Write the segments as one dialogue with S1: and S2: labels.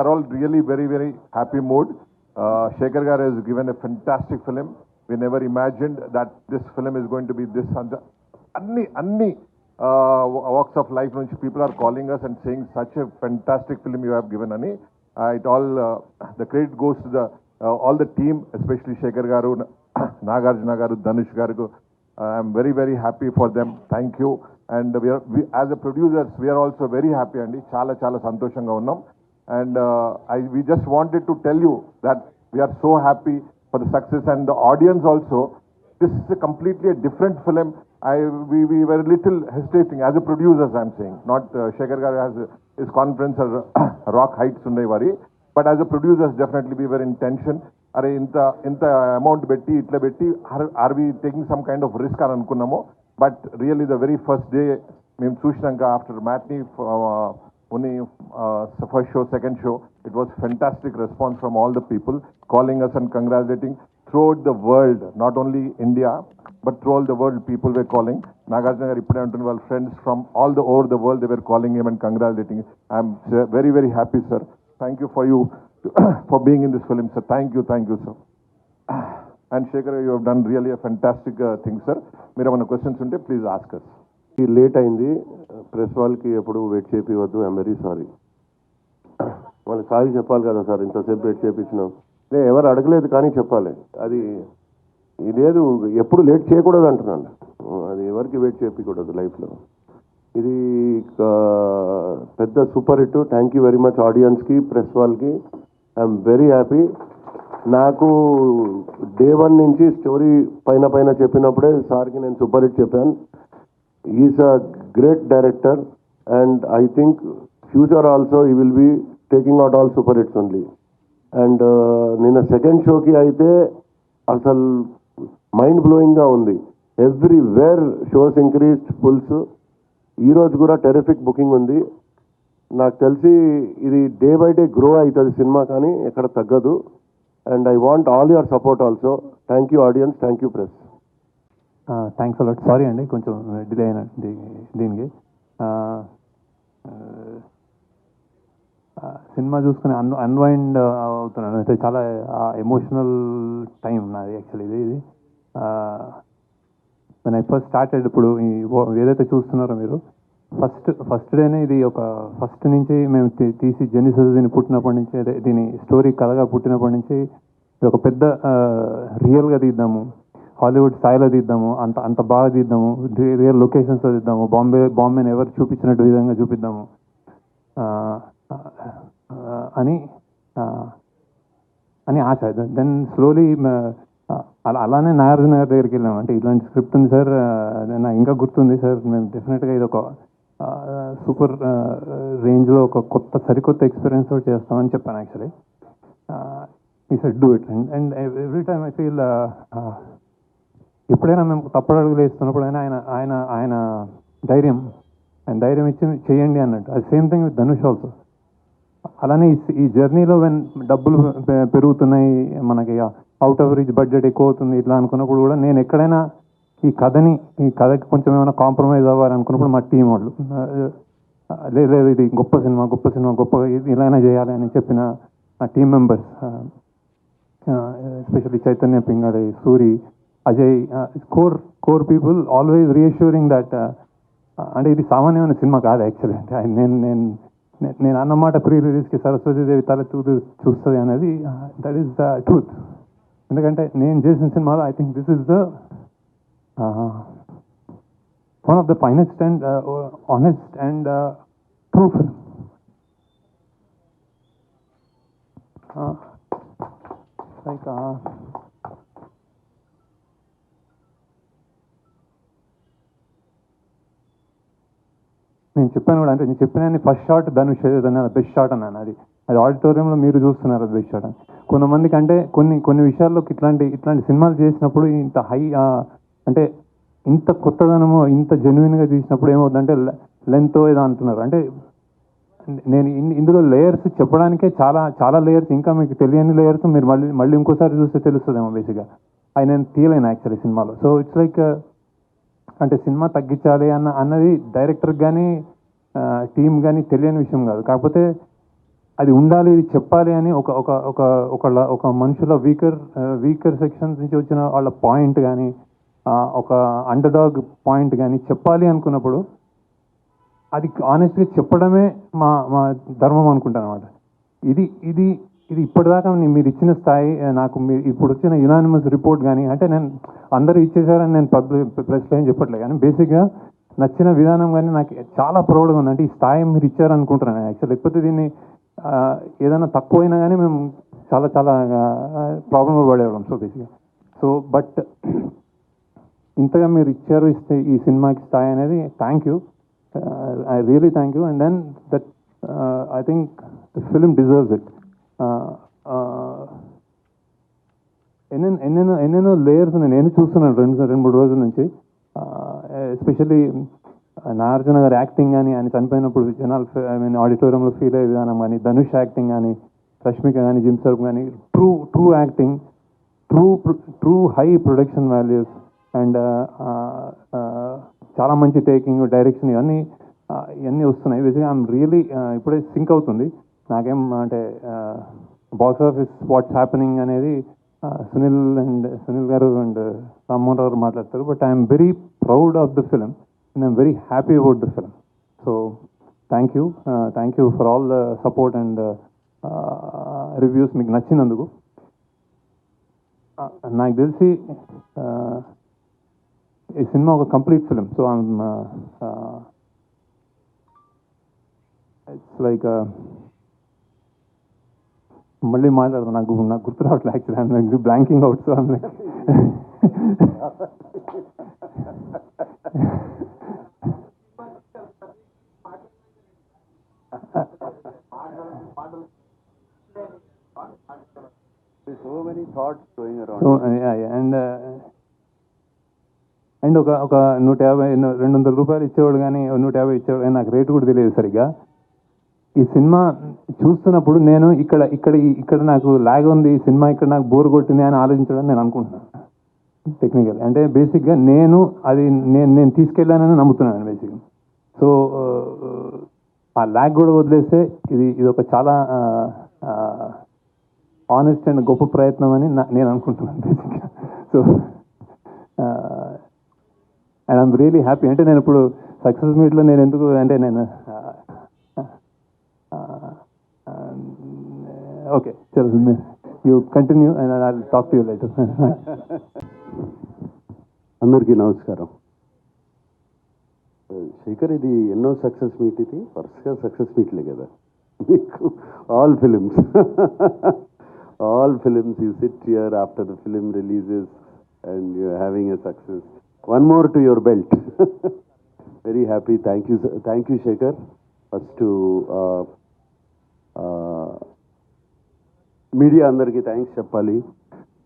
S1: are all really very, very happy mood. Shekhar Garu has given a fantastic film. We never imagined that this film is going to be this. Anni walks of life, people are calling us and saying such a fantastic film you have given, Ani. The credit goes to all the team, especially Shekhar Garu, Nagarjuna Garu, Dhanush Garu. I am very, very happy for them. Thank you. And we as a producers, we are also very happy, Andi. Chala santoshanga unnam. And we just wanted to tell you that we are so happy for the success and the audience also. This is completely a different film. We were a little hesitating as a producers, I'm saying. Not Shekhar Garu has his conference or rock heights undai vari. But as a producers, definitely we were in tension. Are inta amount betti, itla betti, are we taking some kind of risk అని అనుకున్నాము. But really the very first day, మేము చూసినాక after matinee, only first show, second show, it was fantastic response from all the people calling us and congratulating throughout the world, not only India, but throughout the world people were calling. Nagarjuna garu ippude antunna వాళ్ళ friends from all over the world, they were calling him and congratulating. I am very, very happy, sir. Thank you for being in this film, sir. Thank you, sir. And Shekhar, you have done really a fantastic thing, sir. మీరు ఏమైనా questions ఉంటే please ask us.
S2: Late అయింది, press వాళ్ళకి ఎప్పుడు wait చేపివద్దు. I'm very sorry. వాళ్ళకి sorry చెప్పాలి కదా సార్, ఇంతసేపు వెయిట్ చేయించినాం. ఎవరు అడగలేదు కానీ చెప్పాలి. అది ఇదేదు ఎప్పుడు లేట్ చేయకూడదు అంటున్నాను. అది ఎవరికి వెయిట్ చేయకూడదు లైఫ్లో. ఇది పెద్ద super hit. Thank you very much ఆడియన్స్కి, ప్రెస్ వాళ్ళకి. I'm very happy. నాకు డే 1 నుంచి స్టోరీ పైన చెప్పినప్పుడే సార్కి నేను సూపర్ హిట్ చెప్పాను. Is a great director and I think future also he will be taking out all super hits only. And నిన్న సెకండ్ షోకి అయితే అసలు మైండ్ బ్లోయింగ్గా ఉంది. Everywhere shows increased fulls. ఈరోజు కూడా టెరిఫిక్ బుకింగ్ ఉంది. నాకు తెలిసి ఇది డే బై డే గ్రో అవుతుంది సినిమా, కానీ ఎక్కడ తగ్గదు. And I want all your support also. Thank you audience, thank you press.
S3: Thanks a lot. Sorry అండి కొంచెం డిలే అయిన దీనికి. సినిమా చూసుకుని అన్వైండ్ అవుతున్నాను. అయితే చాలా ఎమోషనల్ టైం నాది యాక్చువల్లీ. ఇది when I first started, ఇప్పుడు ఏదైతే చూస్తున్నారో మీరు ఫస్ట్ డేనే ఇది ఒక ఫస్ట్ నుంచి మేము తీసి జెనిసిస్ దీన్ని పుట్టినప్పటి నుంచి, అదే దీని స్టోరీ కథగా పుట్టినప్పటి నుంచి ఇది ఒక పెద్ద రియల్గా తీద్దాము, హాలీవుడ్ స్థాయిలో తీద్దాము, అంత బాగా తీద్దాము, రియల్ లొకేషన్స్లో తీద్దాము, బాంబేని ఎవరు చూపించినట్టు విధంగా చూపిద్దాము అని ఆశ. దెన్ స్లోలీ అలానే నాగార్జున గారి దగ్గరికి వెళ్ళాము. అంటే ఇలాంటి స్క్రిప్ట్ ఉంది సార్, నాకు ఇంకా గుర్తుంది సార్, మేము డెఫినెట్గా ఇది ఒక సూపర్ రేంజ్లో ఒక సరికొత్త ఎక్స్పీరియన్స్ తోటి చేస్తామని చెప్పాను యాక్చువల్లీ. ఈ said do it. And every time I feel ఎప్పుడైనా మేము తప్పడడుగులు వేస్తున్నప్పుడైనా ఆయన ధైర్యం ఇచ్చి చేయండి అన్నట్టు. అది same thing with Dhanush also. అలానే ఈ జర్నీలో డబ్బులు పెరుగుతున్నాయి, మనకి అవుట్ ఆఫ్ రీచ్ బడ్జెట్ ఎక్కువ అవుతుంది ఇట్లా అనుకున్నప్పుడు కూడా నేను ఎక్కడైనా ఈ కథకి కొంచెం ఏమైనా కాంప్రమైజ్ అవ్వాలనుకున్నప్పుడు మా టీం వాళ్ళు లేదు ఇది గొప్ప సినిమా ఇలానే చేయాలి అని చెప్పిన నా team members, especially Chaitanya Pingali, Suri, Ajay, core people always reassuring that అంటే ఇది సామాన్యమైన సినిమా కాదు యాక్చువల్లీ. అంటే నేను అన్నమాట ప్రీ రిలీజ్కి సరస్వతీదేవి తల చూస్తుంది అనేది దట్ ఈస్ ద ట్రూత్. ఎందుకంటే నేను చేసిన సినిమాలో I think this is the one of the finest and honest and true film. Like నేను చెప్పాను కూడా, అంటే నేను చెప్పిన first shot Dhanush best shot అన్నాను. అది ఆడిటోరియంలో మీరు చూస్తున్నారు అది బెస్ట్ షాట్ అని. కొంతమందికి అంటే కొన్ని విషయాల్లో ఇట్లాంటి సినిమాలు చేసినప్పుడు ఇంత హై అంటే ఇంత కొత్తదనము ఇంత జెన్యున్గా తీసినప్పుడు ఏమవుతుందంటే లెంత్ ఏదో అంటున్నారు. అంటే నేను ఇందులో లేయర్స్ చెప్పడానికే చాలా లేయర్స్, ఇంకా మీకు తెలియని లేయర్స్ మీరు మళ్ళీ ఇంకోసారి చూస్తే తెలుస్తుందేమో బేసిక్గా. అవి నేను తీయలేను యాక్చువల్లీ సినిమాలో. సో ఇట్స్ లైక్ అంటే సినిమా తగ్గించాలి అన్నది డైరెక్టర్కి కానీ టీమ్ కానీ తెలియని విషయం కాదు. కాకపోతే అది ఉండాలి, ఇది చెప్పాలి అని ఒక ఒక ఒక ఒక మనుషుల వీకర్ సెక్షన్స్ నుంచి వచ్చిన వాళ్ళ పాయింట్ కానీ, ఒక అండర్డాగ్ పాయింట్ కానీ చెప్పాలి అనుకున్నప్పుడు అది ఆనెస్ట్గా చెప్పడమే మా మా ధర్మం అనుకుంటాను అనమాట. ఇది ఇది ఇది ఇప్పటిదాకా మీరు ఇచ్చిన స్థాయి నాకు మీరు ఇప్పుడు వచ్చిన యునానిమస్ రిపోర్ట్ కానీ, అంటే నేను అందరూ ఇచ్చేసారని నేను ప్రెస్లో ఏం చెప్పట్లేదు, కానీ బేసిక్గా నచ్చిన విధానం కానీ నాకు చాలా ప్రౌడ్గా ఉంది. అంటే ఈ స్థాయి మీరు ఇచ్చారనుకుంటున్నాను యాక్చువల్. లేకపోతే దీన్ని ఏదైనా తక్కువైనా కానీ మేము చాలా చాలా ప్రాబ్లంలో పడేవాళ్ళం. సో బేసిక్గా బట్ ఇంతగా మీరు ఇచ్చారు, ఇస్తే ఈ సినిమాకి స్థాయి అనేది thank you, I really thank you. And then that I think the film deserves it. ఎన్నెన్నో లేయర్స్ నేను చూస్తున్నాను రెండు మూడు రోజుల నుంచి. ఎస్పెషల్లీ నాగార్జున గారి యాక్టింగ్ కానీ, ఆయన చనిపోయినప్పుడు జనాలు ఆడిటోరియంలో ఫీల్ అయ్యే విధానం కానీ, ధనుష్ యాక్టింగ్ కానీ, రష్మిక కానీ, జిమ్ సర్ఫ్ కానీ, true acting, true high production values and చాలా మంచి టేకింగ్, డైరెక్షన్, ఇవన్నీ వస్తున్నాయి. బేసిక్గా ఐఎమ్ రియలీ ఇప్పుడే సింక్ అవుతుంది నాకేం అంటే బాక్స్ ఆఫీస్ వాట్స్ హ్యాపెనింగ్ అనేది సునీల్ గారు అండ్ రామ్మోహన్ రావు మాట్లాడతారు. But I'm very proud of the film and I'm very happy about the film. So thank you for all the support and reviews మీకు నచ్చినందుకు. నాకు తెలిసి ఈ సినిమా ఒక complete film. So it's like మళ్ళీ మాట్లాడదాం, నాకు గుర్తు రావట్లేదు actually. I'm like blanking out. So I'm like
S2: so many thoughts going around.
S3: So and ఒక 150-200 రూపాయలు ఇచ్చేవాడు కానీ 150 ఇచ్చేవాడు కానీ నాకు రేటు కూడా తెలియదు సరిగ్గా. ఈ సినిమా చూస్తున్నప్పుడు నేను ఇక్కడ నాకు లాగ్ ఉంది, ఈ సినిమా ఇక్కడ నాకు బోర్ కొట్టింది అని ఆలోచించడం నేను అనుకుంటున్నాను టెక్నికల్. అంటే బేసిక్గా నేను తీసుకెళ్ళానని నమ్ముతున్నాను బేసిక్గా. సో ఆ ల్యాగ్ కూడా వదిలేస్తే ఇది ఒక చాలా ఆనెస్ట్ అండ్ గొప్ప ప్రయత్నం అని నేను అనుకుంటున్నాను బేసిక్గా. So and I'm really happy. అంటే నేను ఇప్పుడు సక్సెస్ మీట్లో నేను ఎందుకు అంటే నేను ఓకే చలో you continue and I will talk to you later.
S2: అందరికీ నమస్కారం. శేఖర్, ఇది ఎన్నో సక్సెస్ మీట్, ఇది వరుసగా సక్సెస్ మీట్లే కదా మీకు. All films you sit here after the film releases and you having a success. One more to your belt. Very happy. Thank you Shekhar. First media అందరికీ థ్యాంక్స్ చెప్పాలి.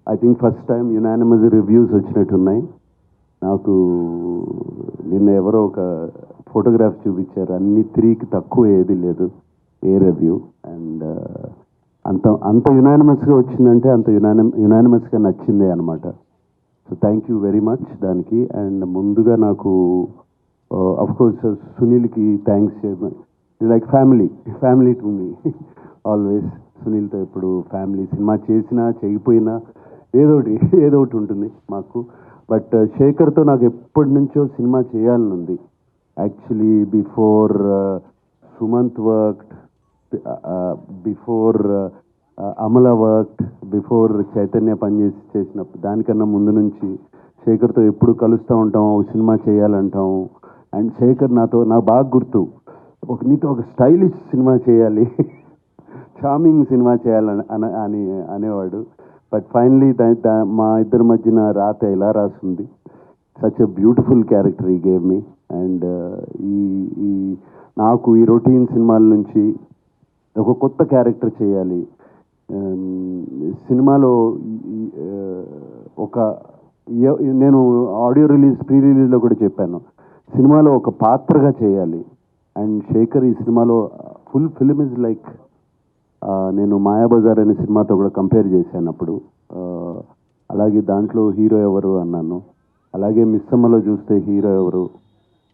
S2: I think first time unanimous reviews వచ్చినట్టున్నాయి. నాకు నిన్న ఎవరో ఒక photograph చూపించారు, అన్ని 3కి తక్కువ ఏది లేదు ఏ రివ్యూ. అండ్ అంత యునానిమస్గా వచ్చిందంటే అంత యునానిమస్గా నచ్చిందే అనమాట. So thank you very much దానికి. అండ్ ముందుగా నాకు అఫ్కోర్స్ సునీల్కి thanks. Like family to me always. సునీల్తో ఎప్పుడు ఫ్యామిలీ, సినిమా చేసినా చేయకపోయినా ఏదో ఒకటి ఉంటుంది మాకు. బట్ శేఖర్తో నాకు ఎప్పటి నుంచో సినిమా చేయాలని ఉంది actually. Before Sumanth worked, before Amala worked, before Chaitanya చేసినప్పుడు దానికన్నా ముందు నుంచి శేఖర్తో ఎప్పుడు కలుస్తూ ఉంటాం, ఒక సినిమా చేయాలంటాం. అండ్ శేఖర్ నాకు బాగా గుర్తు, నీతో ఒక స్టైలిష్ సినిమా చేయాలి, చార్మింగ్ సినిమా చేయాలని అనేవాడు. బట్ ఫైనలీ మా ఇద్దరి మధ్యన రాత ఎలా రాసింది. సచ్ ఎ బ్యూటిఫుల్ క్యారెక్టర్ ఈ గేవ్ మీ. అండ్ ఈ నాకు ఈ రొటీన్ సినిమాల నుంచి ఒక కొత్త క్యారెక్టర్ చేయాలి సినిమాలో. నేను ఆడియో ప్రీ రిలీజ్లో కూడా చెప్పాను, సినిమాలో ఒక పాత్రగా చేయాలి. అండ్ శేఖర్ ఈ సినిమాలో ఫుల్ ఫిలిం ఇస్ లైక్, నేను మాయాబజార్ అనే సినిమాతో కూడా కంపేర్ చేశాను అప్పుడు. అలాగే దాంట్లో హీరో ఎవరు అన్నాను. అలాగే మిస్సమ్మలో చూస్తే హీరో ఎవరు,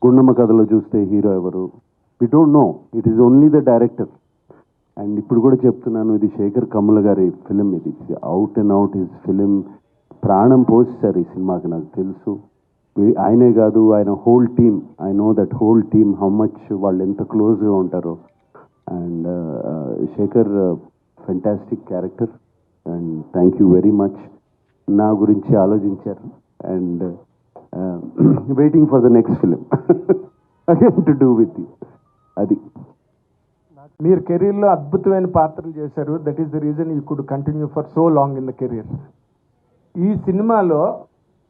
S2: గుండమ్మ కథలో చూస్తే హీరో ఎవరు, we don't know, it is only the director.
S4: And ఇప్పుడు కూడా చెప్తున్నాను, ఇది శేఖర్ కమ్ముల గారి ఫిలిం, ఇది out and out his film. ప్రాణం పోస్తారు ఈ సినిమాకి, నాకు తెలుసు. ఆయనే కాదు, ఆయన whole team, I know that whole team how much వాళ్ళు ఎంత క్లోజ్గా ఉంటారో. And Sekhar fantastic character, and thank you very much. నా గురించి ఆలోచించారు. And waiting for the next film again to do with you. అది
S5: మీరు కెరీర్లో అద్భుతమైన పాత్రలు చేశారు. That is the reason you could continue for so long in the career. ఈ సినిమాలో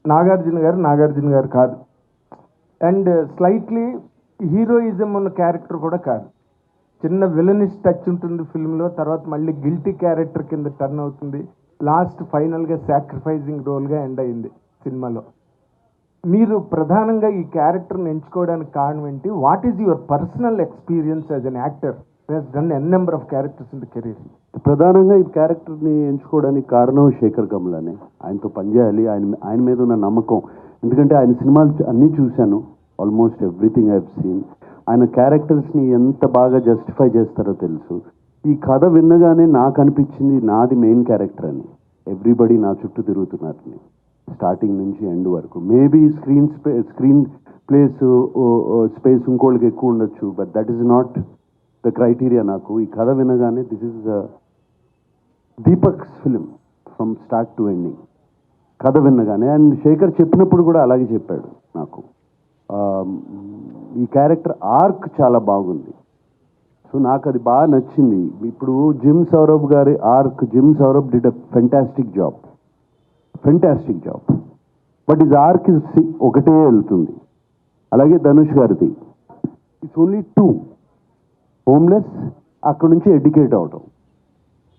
S5: నాగార్జున గారు కాదు, అండ్ స్లైట్లీ హీరోయిజం ఉన్న క్యారెక్టర్ కూడా కాదు. చిన్న విలనిష్ టచ్ ఉంటుంది ఫిల్మ్లో, తర్వాత మళ్ళీ గిల్టీ క్యారెక్టర్ కింద టర్న్ అవుతుంది, లాస్ట్ ఫైనల్గా సాక్రిఫైజింగ్ రోల్గా ఎండ్ అయింది సినిమాలో. మీరు ప్రధానంగా ఈ క్యారెక్టర్ని ఎంచుకోవడానికి కారణం ఏంటి? What is your personal experience as an actor who has done N number of characters in the career?
S4: ప్రధానంగా ఈ క్యారెక్టర్ని ఎంచుకోవడానికి కారణం శేఖర్ కమ్ములనే. ఆయనతో పనిచేయాలి, ఆయన మీద ఉన్న నమ్మకం. ఎందుకంటే ఆయన సినిమాలు అన్నీ చూశాను, almost everything I have seen. ఆయన క్యారెక్టర్స్ని ఎంత బాగా జస్టిఫై చేస్తారో తెలుసు. ఈ కథ విన్నగానే నాకు అనిపించింది నాది మెయిన్ క్యారెక్టర్ అని. ఎవ్రీబడి నా చుట్టూ తిరుగుతున్నారని, స్టార్టింగ్ నుంచి ఎండ్ వరకు. మేబీ స్క్రీన్ ప్లేస్ స్పేస్ ఇంకోళ్ళకి ఎక్కువ ఉండొచ్చు, but that is not the criteria. నాకు ఈ కథ వినగానే this is Deepak's film from start to ending, కథ విన్నగానే. అండ్ శేఖర్ చెప్పినప్పుడు కూడా అలాగే చెప్పాడు నాకు. ఈ క్యారెక్టర్ ఆర్క్ చాలా బాగుంది, సో నాకు అది బాగా నచ్చింది. ఇప్పుడు జిమ్ సౌరభ్ గారి arc, gym Saurabh did a fantastic job, but is arc ఒకటే వెళ్తుంది. అలాగే ధనుష్ గారిది ఇట్స్ ఓన్లీ 2, హోమ్లెస్, అక్కడ నుంచి ఎడ్యుకేట్ అవడం,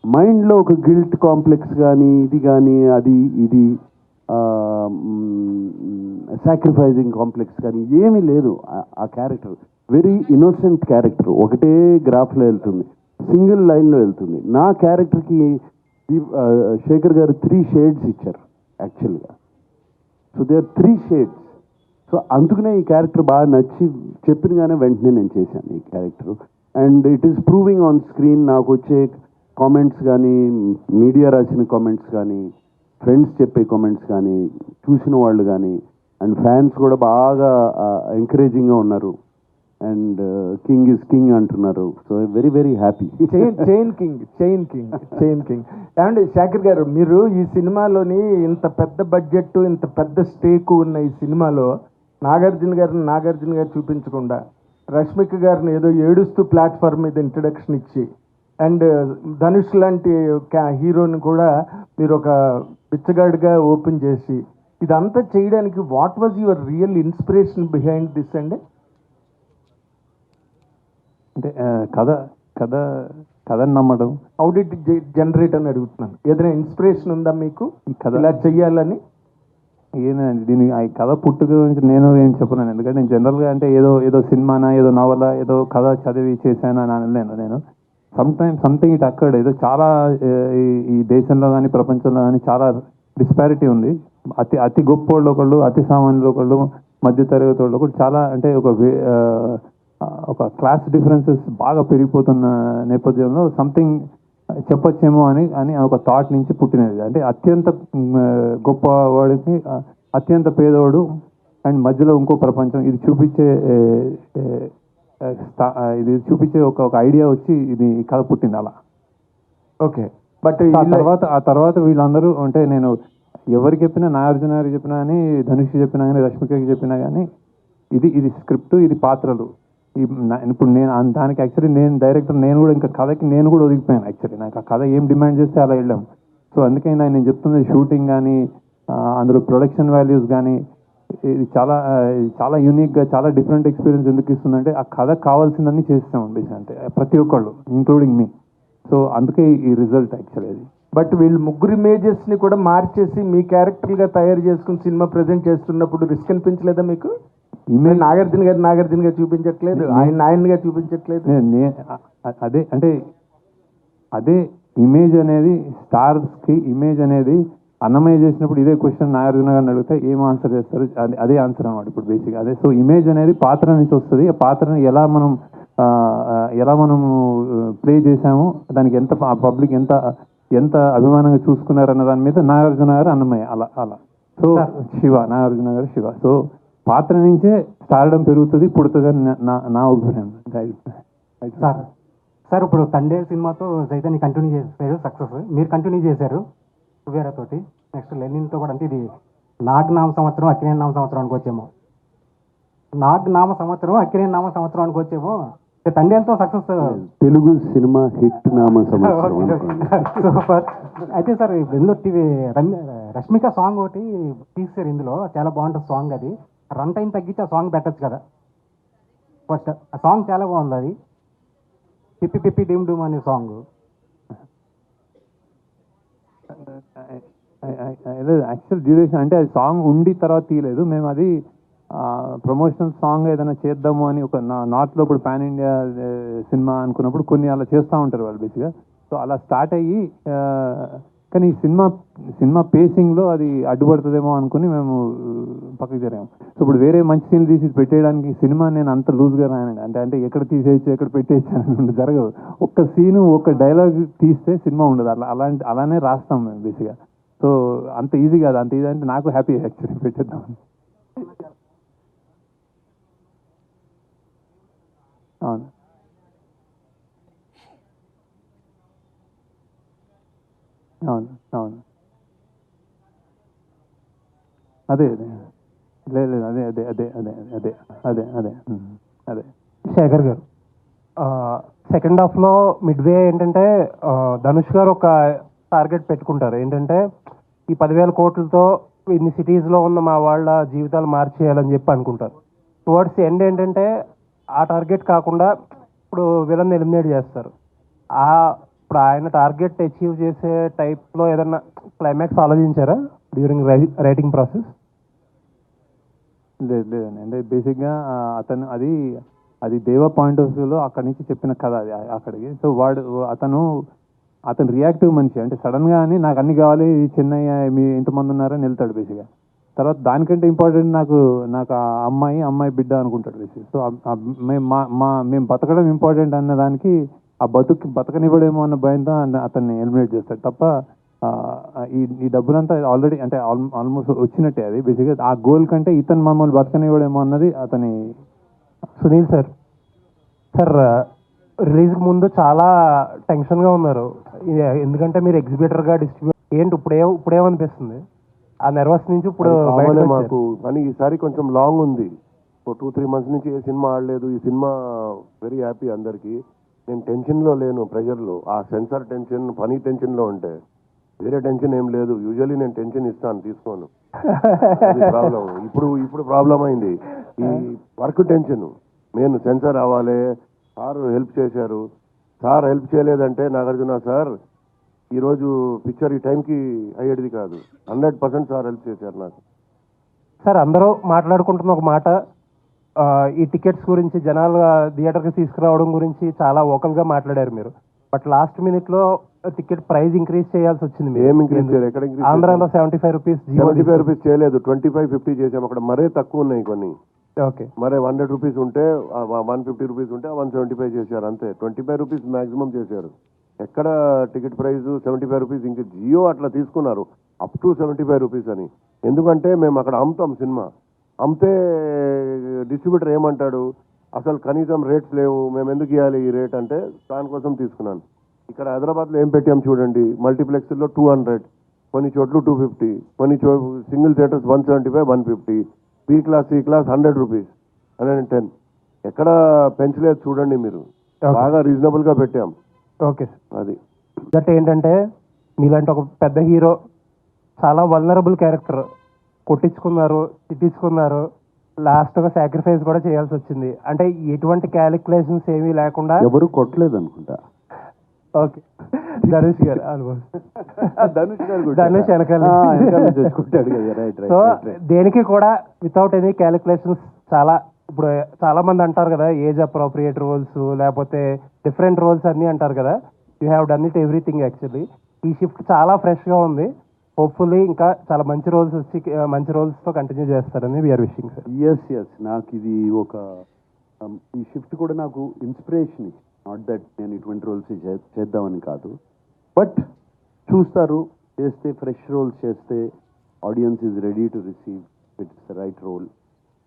S4: మైండ్లో ఒక గిల్ట్ కాంప్లెక్స్ కానీ అది ఇది సాక్రిఫైజింగ్ కాంప్లెక్స్ కానీ ఏమీ లేదు. ఆ క్యారెక్టర్ వెరీ ఇన్నోసెంట్ క్యారెక్టర్, ఒకటే గ్రాఫ్లో వెళ్తుంది, సింగిల్ లైన్లో వెళ్తుంది. నా క్యారెక్టర్కి శేఖర్ గారు 3 షేడ్స్ ఇచ్చారు యాక్చువల్గా. So they are 3 shades. So అందుకనే ఈ క్యారెక్టర్ బాగా నచ్చి చెప్పినగానే వెంటనే నేను చేశాను ఈ character. And it is proving on screen. నాకు వచ్చే కామెంట్స్ కానీ, మీడియా రాసిన కామెంట్స్ కానీ, ఫ్రెండ్స్ చెప్పే కామెంట్స్ కానీ, చూసిన వాళ్ళు కానీ, అండ్ ఫ్యాన్స్ కూడా బాగా ఎంకరేజింగ్గా ఉన్నారు. అండ్ కింగ్ ఇస్ కింగ్ అంటున్నారు. So very very happy.
S5: Chain king. And Sekhar garu, మీరు ఈ సినిమాలోని ఇంత పెద్ద బడ్జెట్, ఇంత పెద్ద స్టేక్ ఉన్న ఈ సినిమాలో నాగార్జున గారు చూపించకుండా రష్మిక గారిని ఏదో ఏడుస్తూ ప్లాట్ఫామ్ మీద ఇంట్రడక్షన్ ఇచ్చి, అండ్ ధనుష్ లాంటి హీరోని కూడా మీరు ఒక బిచ్చగాడిగా ఓపెన్ చేసి, ఇదంతా చేయడానికి what was your real inspiration behind this? And
S3: అంటే కథ నమ్మడం,
S5: హౌ డిడ్ జనరేట్ అని అడుగుతున్నాను. ఏదైనా ఇన్స్పిరేషన్ ఉందా మీకు ఈ కథ ఇలా చెయ్యాలని?
S3: ఏదండి దీని ఆ కథ పుట్టుక గురించి నేను ఏం చెప్పలేను. ఎందుకంటే నేను జనరల్గా అంటే ఏదో సినిమానా, ఏదో నవల, ఏదో కథ చదివి చేశానా అని అనలేను. నేను సంథింగ్ ఇట్ అక్కడ్ ఏదో చాలా ఈ దేశంలో కానీ ప్రపంచంలో కానీ చాలా డిస్పారిటీ ఉంది. అతి గొప్ప వాళ్ళు ఒకళ్ళు, అతి సామాన్యులు ఒకళ్ళు, మధ్య తరగతి వాళ్ళు ఒకళ్ళు, చాలా అంటే ఒక క్లాస్ డిఫరెన్సెస్ బాగా పెరిగిపోతున్న నేపథ్యంలో సంథింగ్ చెప్పొచ్చేమో అని ఒక థాట్ నుంచి పుట్టినది. అంటే అత్యంత గొప్పవాడికి అత్యంత పేదవాడు అండ్ మధ్యలో ఇంకో ప్రపంచం, ఇది చూపించే ఒక ఐడియా వచ్చి ఇది కథ పుట్టింది అలా.
S5: ఓకే, బట్
S3: ఆ తర్వాత వీళ్ళందరూ అంటే నేను ఎవరికి చెప్పినా, నాగార్జున గారికి చెప్పినా కానీ, ధనుష్ చెప్పినా కానీ, రష్మికకి చెప్పినా కానీ ఇది స్క్రిప్ట్, ఇది పాత్రలు. ఇప్పుడు నేను దానికి యాక్చువల్లీ నేను డైరెక్టర్, నేను కూడా ఇంకా కథకి నేను కూడా ఒదిగిపోయాను. యాక్చువల్లీ నాకు ఆ కథ ఏం డిమాండ్ చేస్తే అలా వెళ్ళాం. సో అందుకే నేను చెప్తుంది షూటింగ్ కానీ, అందులో ప్రొడక్షన్ వాల్యూస్ కానీ, ఇది చాలా యూనిక్గా, చాలా డిఫరెంట్ ఎక్స్పీరియన్స్ ఎందుకు ఇస్తుందంటే ఆ కథ కావాల్సిందన్నీ చేస్తాం అంటే ప్రతి ఒక్కళ్ళు ఇంక్లూడింగ్ మీ. సో అందుకే ఈ రిజల్ట్ యాక్చువల్లీ అది.
S5: బట్ వీళ్ళు ముగ్గురు ఇమేజెస్ని కూడా మార్చేసి మీ క్యారెక్టర్గా తయారు చేసుకుని సినిమా ప్రజెంట్ చేస్తున్నప్పుడు రిస్క్ అనిపించలేదా మీకు? ఇమేజ్ నాగార్జున గారు చూపించట్లేదు, ఆయనగా చూపించట్లేదు.
S3: అదే ఇమేజ్ అనేది స్టార్స్కి ఇమేజ్ అనేది అన్నమయ్య చేసినప్పుడు ఇదే క్వశ్చన్ నాగార్జున గారిని అడిగితే ఏం ఆన్సర్ చేస్తారు, అదే ఆన్సర్ అనమాట ఇప్పుడు బేసిక్ అదే. సో ఇమేజ్ అనేది పాత్ర నుంచి వస్తుంది. ఆ పాత్రని ఎలా మనం ఎలా మనము ప్లే చేసామో దానికి ఎంత పబ్లిక్ ఎంత ఎంత అభిమానంగా చూసుకున్నారన్న దాని మీద నాగార్జున గారు అన్నమయ్య అలా అలా. సో శివ, నాగార్జున గారు శివ. సో పాత్ర నుంచే స్టార్డమ్ పెరుగుతుంది పుడుతుంది అని నా ఒపీనియన్.
S6: సార్ ఇప్పుడు తండేల్ సినిమాతో చైతన్య కంటిన్యూ చేశారు, సక్సెస్. మీరు కంటిన్యూ చేశారు కుబేరాతోటి, నెక్స్ట్ లెనిన్తో కూడా. అంటే ఇది నామ సంవత్సరం అక్కినేని నామ సంవత్సరం అనుకోవచ్చేమో, నామ సంవత్సరం అక్కినేని నామ సంవత్సరం అనుకోవచ్చేమో. తండేలతో సక్సెస్
S4: తెలుగు సినిమా హిట్ నామ సంవత్సరం.
S6: సూపర్. అయితే సార్ ఇందులో రష్మిక సాంగ్ ఒకటి తీసారు ఇందులో, చాలా బాగుంటుంది సాంగ్. అది రన్ టైం తగ్గించి ఆ సాంగ్ పెట్టచ్చు కదా. ఫస్ట్ ఆ సాంగ్ చాలా బాగుంది. అది పిప్పి పిప్పి డిమ్ డూమ్ అనే సాంగ్.
S3: యాక్చువల్ డ్యూరేషన్ అంటే అది సాంగ్ ఉండి తర్వాత తీయలేదు మేము. అది ప్రమోషనల్ సాంగ్ ఏదైనా చేద్దాము అని ఒక నార్త్లో ఇప్పుడు పాన్ ఇండియా సినిమా అనుకున్నప్పుడు కొన్ని అలా చేస్తూ ఉంటారు వాళ్ళు బేసిక్గా. సో అలా స్టార్ట్ అయ్యి కానీ సినిమా పేసింగ్లో అది అడ్డుపడుతుందేమో అనుకుని మేము పక్కకి జరిగాము. సో ఇప్పుడు వేరే మంచి సీన్లు తీసి పెట్టేయడానికి సినిమా నేను అంత లూజ్గా రానండి. అంటే ఎక్కడ తీసేయచ్చు ఎక్కడ పెట్టేయచ్చు అని జరగదు. ఒక్క సీను ఒక డైలాగ్ తీస్తే సినిమా ఉండదు. అలానే రాస్తాం మేము బేసిక్గా. సో అంత ఈజీ కాదు. అంత ఈజీ అంటే నాకు హ్యాపీ యాక్చువల్లీ పెట్టేద్దామని. అవును అవును అవును అదే అదే లేదు అదే అదే అదే అదే అదే అదే అదే అదే.
S6: శేఖర్ గారు, సెకండ్ హాఫ్లో మిడ్వే ఏంటంటే ధనుష్ గారు ఒక టార్గెట్ పెట్టుకుంటారు. ఏంటంటే ఈ 10,000 కోట్లతో ఇన్ని సిటీస్లో ఉన్న మా వాళ్ళ జీవితాలు మార్చేయాలని చెప్పి అనుకుంటారు. టువర్డ్స్ ఎండ్ ఏంటంటే ఆ టార్గెట్ కాకుండా ఇప్పుడు విలన్ ఎలిమినేట్ చేస్తారు. ఇప్పుడు ఆయన టార్గెట్ అచీవ్ చేసే టైప్లో ఏదన్నా క్లైమాక్స్ ఆలోచించారా డ్యూరింగ్ రైటింగ్ ప్రాసెస్?
S3: లేదండి. అంటే బేసిక్గా అతను అది దేవ పాయింట్ ఆఫ్ వ్యూలో అక్కడి నుంచి చెప్పిన కథ అది అక్కడికి. సో అతను రియాక్టివ్ మనిషి. అంటే సడన్గా అని నాకు అన్ని కావాలి చెన్నై మీ ఇంతమంది ఉన్నారని వెళ్తాడు బేసిక్గా. తర్వాత దానికంటే ఇంపార్టెంట్ నాకు ఆ అమ్మాయి బిడ్డ అనుకుంటాడు బేసిక్. సో మేము బతకడం ఇంపార్టెంట్ అన్న దానికి ఆ బతకనివ్వడేమో అన్న భయంతో అతన్ని ఎలిమినేట్ చేస్తాడు తప్ప ఈ డబ్బులంతా ఆల్రెడీ అంటే ఆల్మోస్ట్ వచ్చినట్టే. అది బేసిక్గా ఆ గోల్ కంటే ఇతను మమ్మల్ని బతకనివ్వడేమో అన్నది అతని.
S6: సునీల్ సార్, రిలీజ్కి ముందు చాలా టెన్షన్గా ఉన్నారు. ఎందుకంటే మీరు ఎగ్జిబిటర్గా ఏంటి ఇప్పుడేమనిపిస్తుంది? ఆ నర్వస్ నుంచి ఇప్పుడు
S2: మాకు కానీ ఈసారి కొంచెం లాంగ్ ఉంది. 2-3 months నుంచి ఏ సినిమా ఆడలేదు. ఈ సినిమా వెరీ హ్యాపీ అందరికీ. నేను టెన్షన్లో లేను, ప్రెషర్లో. ఆ సెన్సార్ టెన్షన్, పని టెన్షన్లో ఉంటే వేరే టెన్షన్ ఏం లేదు. యూజువల్లీ నేను టెన్షన్ ఇస్తాను, తీసుకోను. ప్రాబ్లం ఇప్పుడు ప్రాబ్లం అయింది ఈ వర్క్ టెన్షన్. నేను సెన్సార్ అవ్వాలి, సార్ హెల్ప్ చేశారు. సార్ హెల్ప్ చేయలేదంటే నాగార్జున సార్ ఈరోజు పిక్చర్ ఈ టైంకి అయ్యేది కాదు. 100% సార్ హెల్ప్ చేశారు నాకు.
S6: సార్ అందరూ మాట్లాడుకుంటున్న ఒక మాట, ఈ టికెట్స్ గురించి జనాలు థియేటర్కి తీసుకురావడం గురించి చాలా ఓకల్గా మాట్లాడారు మీరు. బట్ లాస్ట్ మినిట్లో టికెట్ ప్రైస్ ఇంక్రీజ్ చేయాల్సి వచ్చింది.
S2: ఏం ఇంక్రీజ్ చేయలేదు? ఎక్కడ ఇంక్రీజ్?
S6: ఆంధ్రాలో 75 రూపీస్
S2: 75 రూపీస్ చేయలేదు, 25-50 చేసాము. అక్కడ మరే తక్కువ ఉన్నాయి కొన్ని.
S6: ఓకే,
S2: మరే 100 రూపీస్ ఉంటే 150 రూపీస్ ఉంటే 175 చేశారు అంతే. 25 రూపీస్ మాక్సిమం చేశారు. ఎక్కడ టికెట్ ప్రైస్ 75 రూపీస్. ఇంకా జియో అట్లా తీసుకున్నారు అప్ టు 75 రూపీస్ అని. ఎందుకంటే మేము అక్కడ అమ్ముతాం సినిమా. అమ్మితే డిస్ట్రిబ్యూటర్ ఏమంటాడు, అసలు కనీసం రేట్స్ లేవు, మేము ఎందుకు ఇవ్వాలి ఈ రేట్ అంటే దానికోసం తీసుకున్నాను. ఇక్కడ హైదరాబాద్లో ఏం పెట్టాం చూడండి, మల్టీప్లెక్స్లో 200, కొన్ని చోట్లు 250, కొన్ని single theatres 175, 150, B class C class 100 rupees, 110. ఎక్కడ పెంచలేదు చూడండి మీరు. బాగా రీజనబుల్గా పెట్టాం.
S6: ఓకే,
S2: అది
S6: దట్ ఏంటంటే మీలాంటి ఒక పెద్ద హీరో చాలా వల్నరబుల్ క్యారెక్టర్ కొట్టించుకున్నారు, తిట్టించుకున్నారు, లాస్ట్గా సాక్రిఫైస్ కూడా చేయాల్సి వచ్చింది. అంటే ఎటువంటి క్యాలిక్యులేషన్స్ ఏమీ లేకుండా.
S4: ఎవరు కొట్టలేదు అనుకుంటా.
S6: ఓకే, ధనుష్ గారు
S4: ధనుష్
S6: వెనకాల సో దేనికి కూడా వితౌట్ ఎనీ క్యాలిక్యులేషన్స్ చాలా. ఇప్పుడు చాలా మంది అంటారు కదా ఏజ్ అప్రోప్రియేట్ రోల్స్ లేకపోతే డిఫరెంట్ రోల్స్ అన్నీ అంటారు కదా. You have done it everything. Actually ఈ షిఫ్ట్ చాలా ఫ్రెష్గా ఉంది. హోప్ఫుల్లీ ఇంకా చాలా మంచి రోల్స్ వచ్చి మంచి రోల్స్తో కంటిన్యూ చేస్తారని వీఆర్ విషింగ్ సార్.
S4: ఎస్ నాకు ఇది ఒక ఈ షిఫ్ట్ కూడా నాకు ఇన్స్పిరేషన్ ఇచ్చింది. నాట్ దట్ నేను ఇటువంటి రోల్స్ చేద్దామని కాదు, బట్ చూస్తారు, చేస్తే ఫ్రెష్ రోల్స్ చేస్తే audience is ready to receive it's the right role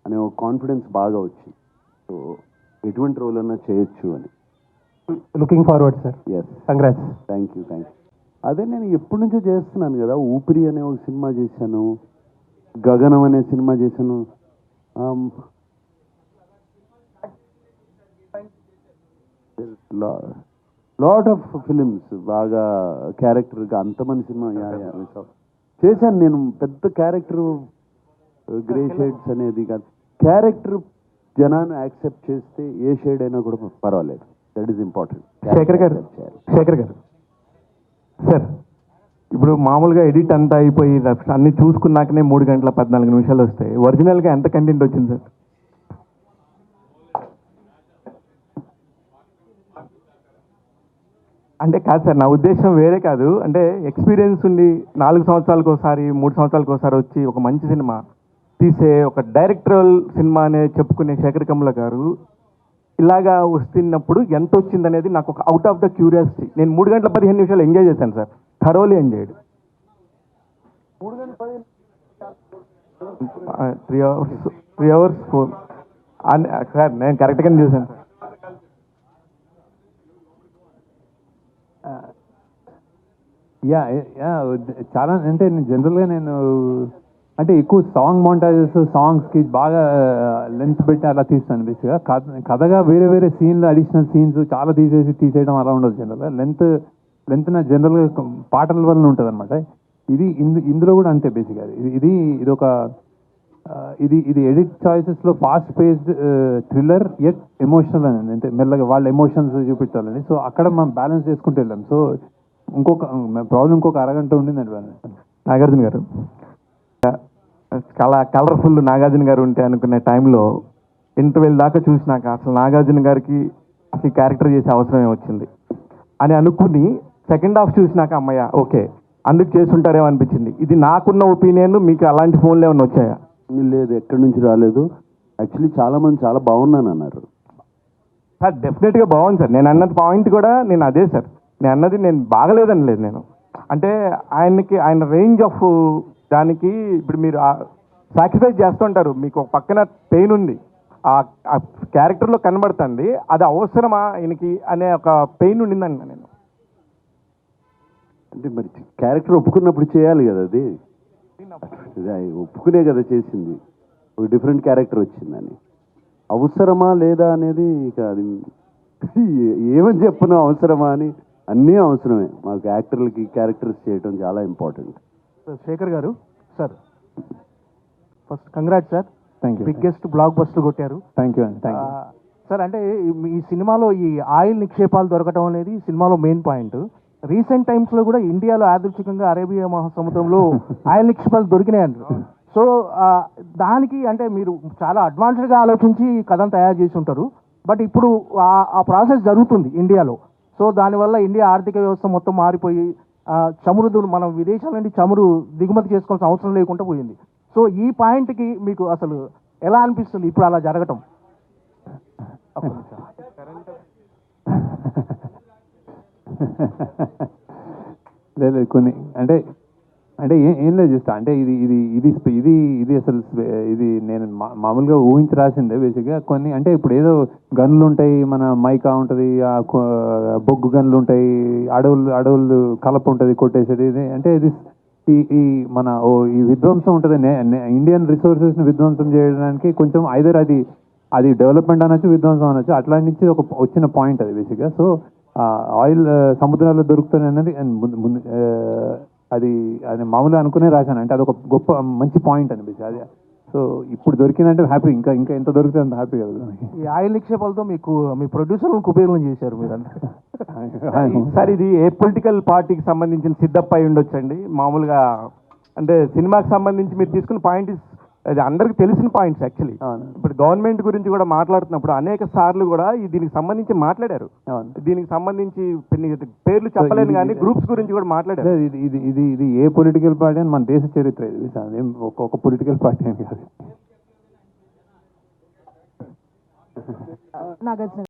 S4: అనే ఒక కాన్ఫిడెన్స్ బాగా వచ్చింది. సో ఎటువంటి రోల్ అన్నా చేయొచ్చు అని.
S6: Looking forward sir.
S4: Yes,
S6: congrats.
S4: Thank you. అదే నేను ఎప్పటి నుంచో చేస్తున్నాను కదా. ఊపిరి అనే ఒక సినిమా చేశాను, గగనం అనే సినిమా చేశాను. లాట్ ఆఫ్ ఫిలిమ్స్ బాగా క్యారెక్టర్గా అంతమంది సినిమా చేశాను నేను. పెద్ద క్యారెక్టర్ గ్రే షేడ్స్ అనేది కాదు, క్యారెక్టర్ జనాన్ని యాక్సెప్ట్ చేస్తే ఏ షేడ్ అయినా కూడా పర్వాలేదు. That is important.
S7: శేఖర్ గారు సార్, ఇప్పుడు మామూలుగా ఎడిట్ అంతా అయిపోయి అన్ని చూసుకున్నాకనే 3 గంటల 14 నిమిషాలు వస్తాయి. ఒరిజినల్గా ఎంత కంటెంట్ వచ్చింది సార్? అంటే కాదు సార్, నా ఉద్దేశం వేరే కాదు. అంటే ఎక్స్పీరియన్స్ ఉండి 4 సంవత్సరాలకు ఒకసారి 3 సంవత్సరాలకు ఒకసారి వచ్చి ఒక మంచి సినిమా తీసే ఒక డైరెక్టరల్ సినిమా అనే చెప్పుకునే శేఖర్ కమ్ల గారు ఇలాగా వస్తున్నప్పుడు ఎంత వచ్చింది అనేది నాకు ఒక అవుట్ ఆఫ్ ద క్యూరియాసిటీ. నేను 3 గంటల 15 నిమిషాలు ఎంజాయ్ చేశాను sir, thoroughly enjoyed. 3 hours 4 sir, నేను కరెక్ట్గానే చూశాను సార్.
S3: చాలా అంటే జనరల్గా నేను అంటే ఎక్కువ సాంగ్ మౌంటాజెస్, సాంగ్స్కి బాగా లెంత్ పెట్టి అలా తీస్తాను. బేసిక్గా కథగా వేరే వేరే సీన్లు, అడిషనల్ సీన్స్ చాలా తీసేయడం అలా ఉండదు. జనరల్గా లెంత్ నా జనరల్గా పాటల వల్ల ఉంటుంది అనమాట. ఇందులో కూడా అంతే. బేసిక్గా ఇది ఒక ఇది ఎడిట్ చాయిసెస్లో fast paced thriller at emotional అని, అంటే మెల్లగా వాళ్ళ ఎమోషన్స్ చూపించాలని. సో అక్కడ మనం బ్యాలెన్స్ చేసుకుంటూ వెళ్ళాం. సో ఇంకొక అరగంట ఉండిందండి బ్యాలెన్స్.
S7: నాగార్జున గారు చాలా కలర్ఫుల్ నాగార్జున గారు ఉంటే అనుకునే టైంలో ఇంటర్వెల్ దాకా చూసినాక అసలు నాగార్జున గారికి అసలు క్యారెక్టర్ చేసే అవసరమే వచ్చింది అని అనుకుని సెకండ్ హాఫ్ చూసినాక అమ్మయ్య ఓకే అందుకు చేసుంటారేమో అనిపించింది. ఇది నాకున్న ఒపీనియన్. మీకు అలాంటి ఫోన్లు ఏమైనా వచ్చాయా?
S4: లేదు, ఎక్కడి నుంచి రాలేదు. యాక్చువల్లీ చాలా మంది చాలా బాగున్నాను అన్నారు
S7: సార్. డెఫినెట్గా బాగుంది సార్. నేను అన్నది పాయింట్ కూడా నేను అదే సార్. నేను అన్నది నేను బాగలేదని లేదు. నేను అంటే ఆయన రేంజ్ ఆఫ్ దానికి ఇప్పుడు మీరు సాక్రిఫైస్ చేస్తుంటారు. మీకు ఒక పక్కన పెయిన్ ఉంది, ఆ క్యారెక్టర్లో కనబడుతుంది. అది అవసరమా ఆయనకి అనే ఒక పెయిన్ ఉండిందండి నేను.
S4: అంటే మరి క్యారెక్టర్ ఒప్పుకున్నప్పుడు చేయాలి కదా. అది ఒప్పుకునే కదా చేసింది. ఒక డిఫరెంట్ క్యారెక్టర్ వచ్చిందని అవసరమా లేదా అనేది ఇక అది ఏమని చెప్పను. అవసరమా అని అన్నీ అవసరమే. మాకు యాక్టర్లకి క్యారెక్టర్స్ చేయడం చాలా ఇంపార్టెంట్.
S6: శేఖర్ గారు sir, first congrats sir.
S3: Thank you.
S6: Biggest block buster కొట్టారు.
S3: థ్యాంక్ యూ అండి. Thank you
S6: sir. అంటే ఈ సినిమాలో ఈ ఆయిల్ నిక్షేపాలు దొరకడం అనేది సినిమాలో మెయిన్ పాయింట్. రీసెంట్ టైమ్స్లో కూడా ఇండియాలో యాదృచ్ఛికంగా అరేబియా మహాసముద్రంలో ఆయిల్ నిక్షేపాలు దొరికినాయి అంటారు. సో దానికి అంటే మీరు చాలా అడ్వాన్స్డ్గా ఆలోచించి కథను తయారు చేసి ఉంటారు. బట్ ఇప్పుడు ఆ ప్రాసెస్ జరుగుతుంది ఇండియాలో. సో దానివల్ల ఇండియా ఆర్థిక వ్యవస్థ మొత్తం మారిపోయి చమురు మనం విదేశాల నుండి చమురు దిగుమతి చేసుకోవాల్సిన అవసరం లేకుండా పోయింది. సో ఈ పాయింట్కి మీకు అసలు ఎలా అనిపిస్తుంది ఇప్పుడు అలా జరగటం?
S3: లేదు కొన్ని అంటే ఏం లేదు జస్ట్ అంటే ఇది అసలు ఇది నేను మామూలుగా ఊహించి రాసిందే బేసిక్గా. కొన్ని అంటే ఇప్పుడు ఏదో గన్లు ఉంటాయి, మన మైకా ఉంటుంది, బొగ్గు గన్లు ఉంటాయి, అడవులు కలప ఉంటుంది కొట్టేసేది. అంటే ఇది ఈ మన ఈ విధ్వంసం ఉంటుంది. ఇండియన్ రిసోర్సెస్ని విధ్వంసం చేయడానికి కొంచెం ఐదర్ అది డెవలప్మెంట్ అనొచ్చు, విధ్వంసం అనొచ్చు. అట్లా నుంచి ఒక వచ్చిన పాయింట్ అది బేసిక్గా. సో ఆయిల్ సముద్రాల్లో దొరుకుతుంది అన్నది అది మామూలుగా అనుకునే రాశాను. అంటే అదొక గొప్ప మంచి పాయింట్ అనిపించింది అది. సో ఇప్పుడు దొరికిందంటే హ్యాపీ. ఇంకా ఎంత దొరికితే అంత హ్యాపీ కదా.
S6: ఈ ఆయిల్ నిక్షేపాలతో మీ ప్రొడ్యూసర్లను కుబేరులను చేశారు మీరు.
S7: సార్ ఇది ఏ పొలిటికల్ పార్టీకి సంబంధించిన సిద్ధప్ప అయి ఉండొచ్చండి. మామూలుగా అంటే సినిమాకి సంబంధించి మీరు తీసుకున్న పాయింట్ అది అందరికి తెలిసిన పాయింట్స్ యాక్చువల్లీ. ఇప్పుడు గవర్నమెంట్ గురించి కూడా మాట్లాడుతున్నప్పుడు అనేక సార్లు కూడా దీనికి సంబంధించి మాట్లాడారు. దీనికి సంబంధించి పేర్లు చెప్పలేను కానీ గ్రూప్స్ గురించి కూడా మాట్లాడారు.
S3: ఇది ఏ పొలిటికల్ పార్టీ అని మన దేశ చరిత్ర ఇది. ఒక పొలిటికల్ పార్టీ అని కాదు.
S8: నాగార్జున